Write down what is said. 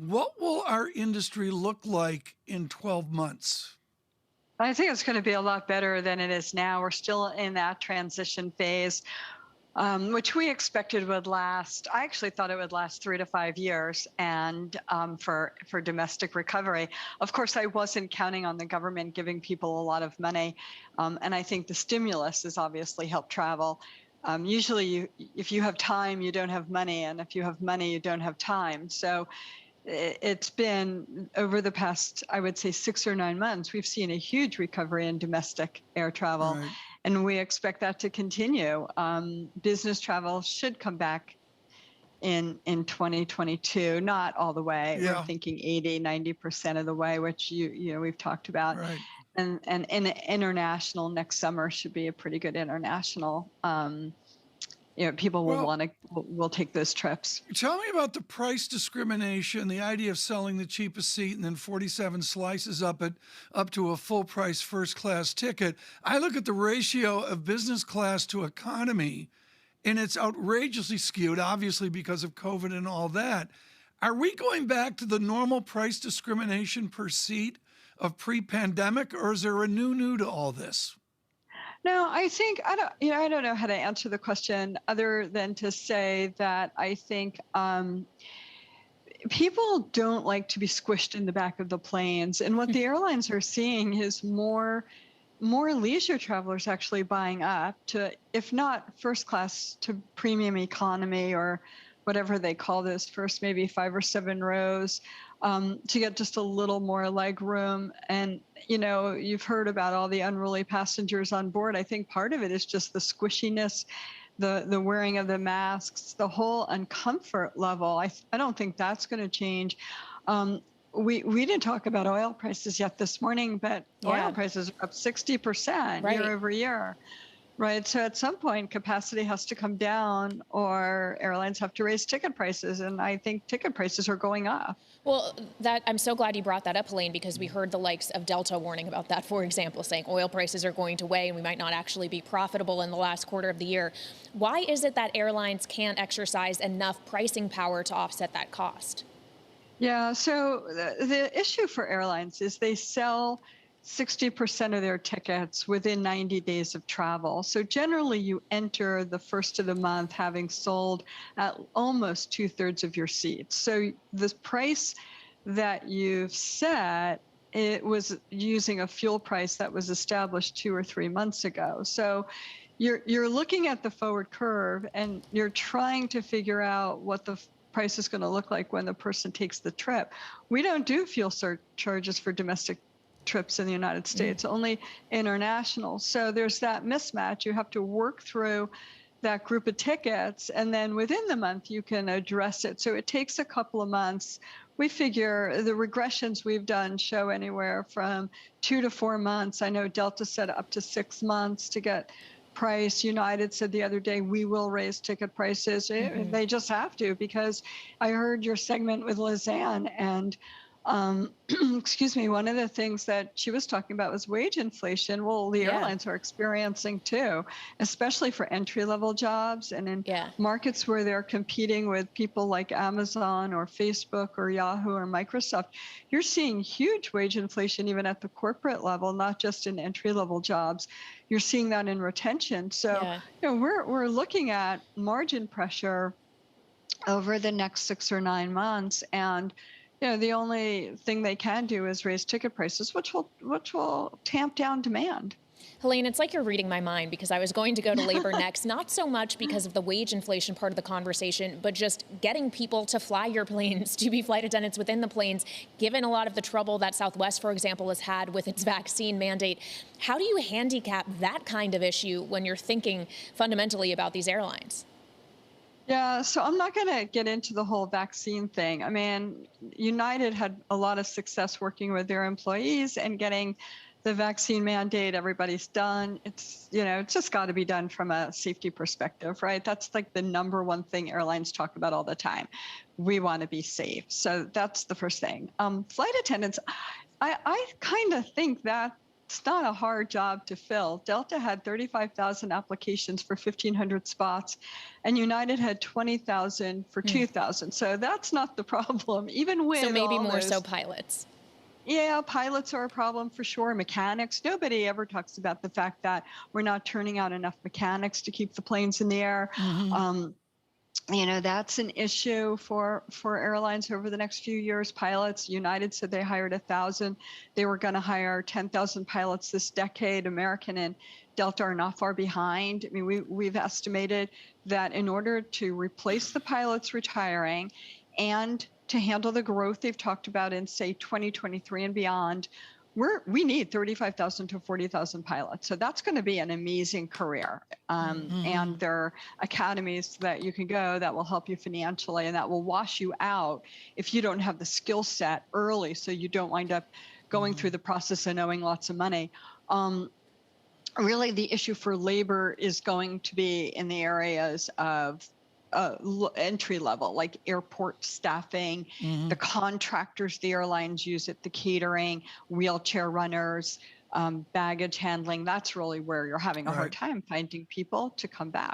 What will our industry look like in 12 months? I think it's going to be a lot better than it is now. We're still in that transition phase, which we expected would last. I actually thought it would last 3 to 5 years, and for domestic recovery. Of course, I wasn't counting on the government giving people a lot of money, and I think the stimulus has obviously helped travel. Usually, if you have time, you don't have money, and if you have money, you don't have time. So it's been over the past, I would say, 6 or 9 months, we've seen a huge recovery in domestic air travel, Right. and we expect that to continue. Business travel should come back in 2022, not all the way. We're Yeah. thinking 80-90% of the way, which we've talked about. Right. And international next summer should be a pretty good international. People Well, will take those trips. tell me about the price discrimination, the idea of selling the cheapest seat and then 47 slices up to a full price first class ticket. I look at the ratio of business class to economy, and it's outrageously skewed, obviously because of COVID and all that. Are we going back to the normal price discrimination per seat of pre-pandemic, or is there a new to all this? No, I think I don't know how to answer the question other than to say that I think people don't like to be squished in the back of the planes, and what the airlines are seeing is more leisure travelers actually buying up to, if not first class, to premium economy or whatever they call this, first maybe 5 or 7 rows, to get just a little more leg room. And, you've heard about all the unruly passengers on board. I think part of it is just the squishiness, the wearing of the masks, the whole uncomfort level. I don't think that's going to change. We didn't talk about oil prices yet this morning, but oil prices are up 60% year over year. Right. So at some point, capacity has to come down or airlines have to raise ticket prices. And I think ticket prices are going up. Well, I'm so glad you brought that up, Helane, because we heard the likes of Delta warning about that, for example, saying oil prices are going to weigh and we might not actually be profitable in the last quarter of the year. Why is it that airlines can't exercise enough pricing power to offset that cost? Yeah. So the issue for airlines is they sell 60% of their tickets within 90 days of travel. So generally you enter the first of the month having sold at almost 2/3 of your seats. So the price that you've set, it was using a fuel price that was established 2 or 3 months ago. So you're looking at the forward curve and you're trying to figure out what the price is going to look like when the person takes the trip. We don't do fuel surcharges for domestic trips in the United States, only international. So there's that mismatch. You have to work through that group of tickets, and then within the month you can address it. So it takes a couple of months. We figure the regressions we've done show anywhere from 2 to 4 months. I know Delta said up to 6 months to get price. United said the other day, we will raise ticket prices. They just have to, because I heard your segment with Lizanne, and excuse me, one of the things that she was talking about was wage inflation. Well, the airlines are experiencing too, especially for entry-level jobs and in markets where they're competing with people like Amazon or Facebook or Yahoo or Microsoft. You're seeing huge wage inflation even at the corporate level, not just in entry-level jobs. You're seeing that in retention. So we're looking at margin pressure over the next 6 or 9 months, and the only thing they can do is raise ticket prices, which will tamp down demand. Helane, it's like you're reading my mind, because I was going to go to labor next, not so much because of the wage inflation part of the conversation, but just getting people to fly your planes, to be flight attendants within the planes, given a lot of the trouble that Southwest, for example, has had with its vaccine mandate. How do you handicap that kind of issue when you're thinking fundamentally about these airlines? Yeah, so I'm not going to get into the whole vaccine thing. I mean, United had a lot of success working with their employees and getting the vaccine mandate. Everybody's done. It's just got to be done from a safety perspective, right? That's like the number one thing airlines talk about all the time. We want to be safe. So that's the first thing. Flight attendants, I kind of think that It's not a hard job to fill. Delta had 35,000 applications for 1,500 spots, and United had 20,000 for 2,000. So that's not the problem, even with So maybe all more those. so pilots. Yeah, pilots are a problem for sure. Mechanics. Nobody ever talks about the fact that we're not turning out enough mechanics to keep the planes in the air. That's an issue for airlines over the next few years. Pilots, United said they hired 1,000. They were going to hire 10,000 pilots this decade. American and Delta are not far behind. I mean, we've estimated that in order to replace the pilots retiring and to handle the growth they've talked about in, say, 2023 and beyond, we need 35,000 to 40,000 pilots. So that's going to be an amazing career. And there are academies that you can go that will help you financially and that will wash you out if you don't have the skill set early, so you don't wind up going through the process and owing lots of money. Really, the issue for labor is going to be in the areas of entry level, like airport staffing, the contractors the airlines use it, the catering, wheelchair runners, baggage handling. That's really where you're having a hard time finding people to come back.